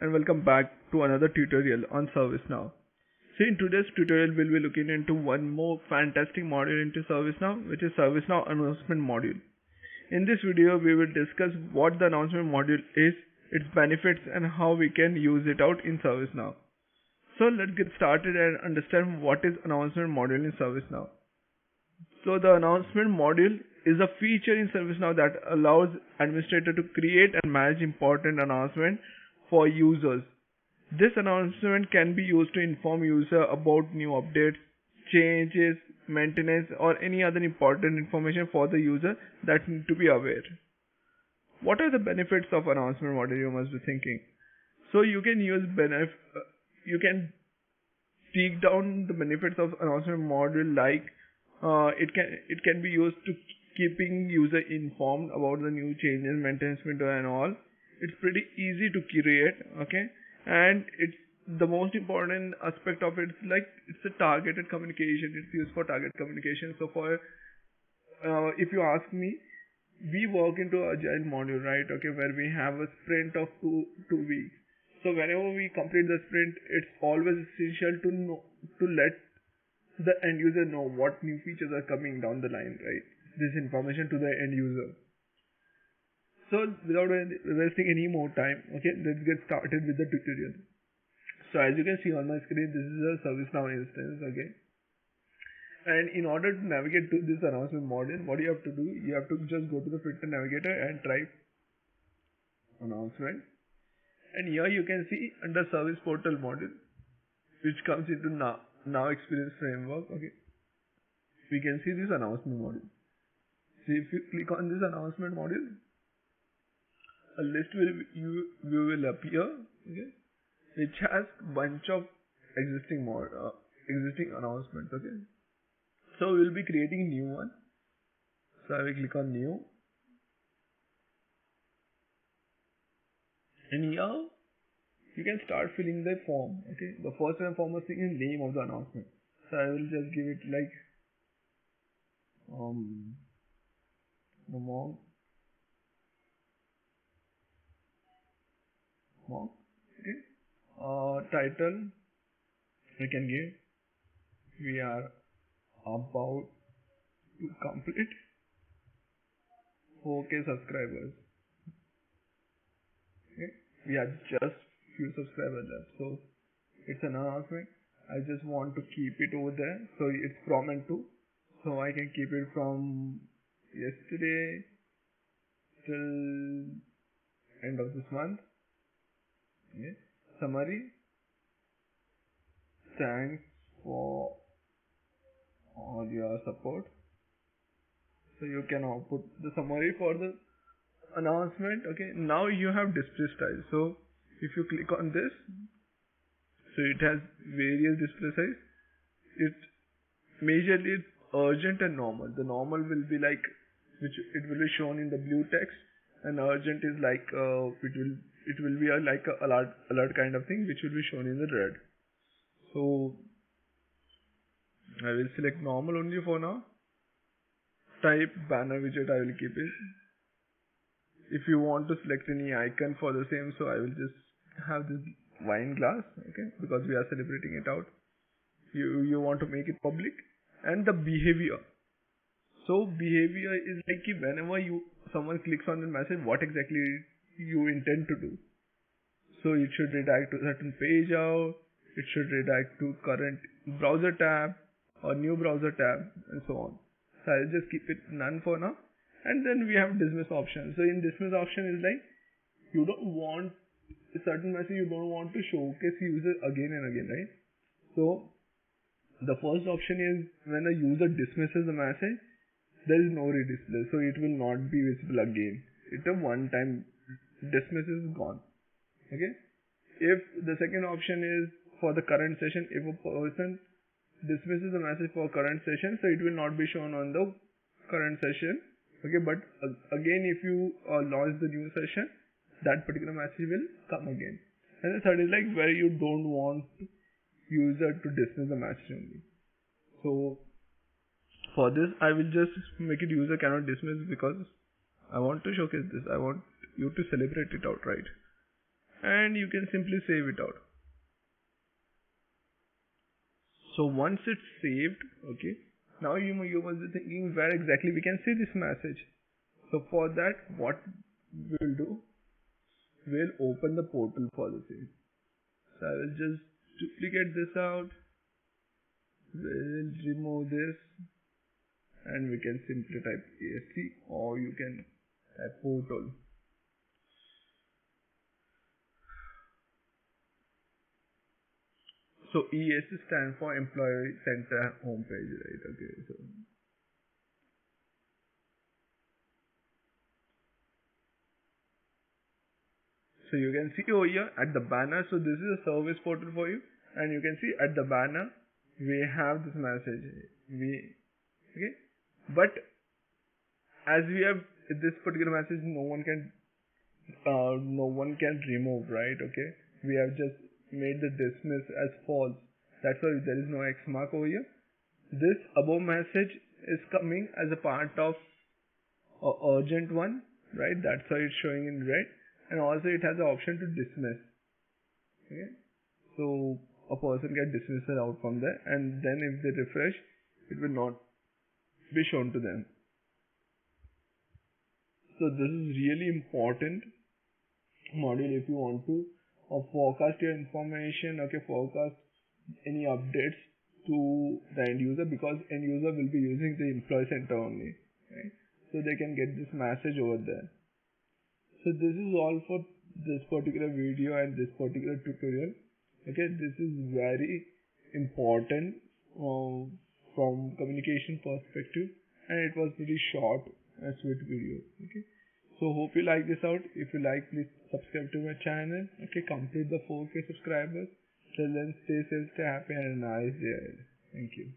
and welcome back to another tutorial on ServiceNow. So in today's tutorial we'll be looking into one more fantastic module into ServiceNow, which is ServiceNow Announcement module. In this video we will discuss what the announcement module is, its benefits and how we can use it out in ServiceNow. So let's get started and understand what is announcement module in ServiceNow. So the announcement module is a feature in ServiceNow that allows administrator to create and manage important announcements for users. This announcement can be used to inform user about new updates, changes, maintenance or any other important information for the user that need to be aware. What are the benefits of announcement module, you must be thinking. So you can use you can take down the benefits of announcement module, like it can be used to keeping user informed about the new changes, maintenance window and all. It's pretty easy to create, okay, and it's the most important aspect of it is like it's a targeted communication. It's used for target communication. So for if you ask me, we work into agile module, right? Okay, where we have a sprint of two weeks. So whenever we complete the sprint, it's always essential to let the end user know what new features are coming down the line, right? This information to the end user. So without wasting any more time, okay, let's get started with the tutorial. So as you can see on my screen, this is a ServiceNow instance, okay. And in order to navigate to this announcement module, what you have to do, you have to just go to the filter navigator and type announcement. And here you can see under service portal module, which comes into Now Experience Framework, okay. We can see this announcement module. So if you click on this announcement module, a list will appear, okay, which has bunch of existing announcements, okay. So we'll be creating a new one. So I will click on new. And here you can start filling the form, okay. The first and foremost thing is name of the announcement. So I will just give it like okay. Title we can give, we are about to complete 4K subscribers. Okay, we are just few subscribers left, so it's an announcement. I just want to keep it over there, so it's from and to, so I can keep it from yesterday till end of this month. Okay. Summary: thanks for all your support. So you can output the summary for the announcement. Okay, now you have display style. So if you click on this, so it has various display size. Majorly it's urgent and normal. The normal will be like, which it will be shown in the blue text, and urgent is like it will be like a alert kind of thing, which will be shown in the red. So I will select normal only for now. Type banner widget, I will keep it. If you want to select any icon for the same, so I will just have this wine glass, okay, because we are celebrating it out. You want to make it public. And the behavior. So behavior is like whenever someone clicks on the message, what exactly you intend to do. So it should redirect to certain page out, it should redirect to current browser tab or new browser tab and so on. So I'll just keep it none for now. And then we have dismiss option. So in dismiss option is like, you don't want a certain message, you don't want to showcase user again and again, right? So the first option is when a user dismisses the message, there is no redisplay, so it will not be visible again. It's a one time dismiss is gone. Okay. If the second option is for the current session, if a person dismisses the message for current session, so it will not be shown on the current session. Okay, but again if you launch the new session, that particular message will come again. And the third is like where you don't want user to dismiss the message only. So for this I will just make it user cannot dismiss, because I want to showcase this. I want you to celebrate it outright. and you can simply save it out. So once it's saved, okay, now you must be thinking where exactly we can see this message. So for that, what we'll do, we'll open the portal for the same. So I will just duplicate this out, we'll remove this, and we can simply type ESC, or you can type portal. So ESC stands for Employee Center Homepage, right? Okay, so you can see over here at the banner. So this is a service portal for you, and you can see at the banner we have this message. Okay, but as we have this particular message, no one can remove, right? Okay, we have just made the dismiss as false. That's why there is no X mark over here. This above message is coming as a part of a urgent one, right? That's why it's showing in red, and also it has the option to dismiss. Okay, so a person can dismiss it out from there, and then if they refresh, it will not be shown to them. So this is really important module if you want to forecast your information, okay, forecast any updates to the end user, because end user will be using the employee center only, right? So they can get this message over there. So this is all for this particular video and this particular tutorial. Okay, this is very important from communication perspective, and it was pretty short and sweet video. Okay, so hope you like this out. If you like, please subscribe to my channel. Okay, complete the 4K subscribers. Till then, stay safe, stay happy, and a nice day. Thank you.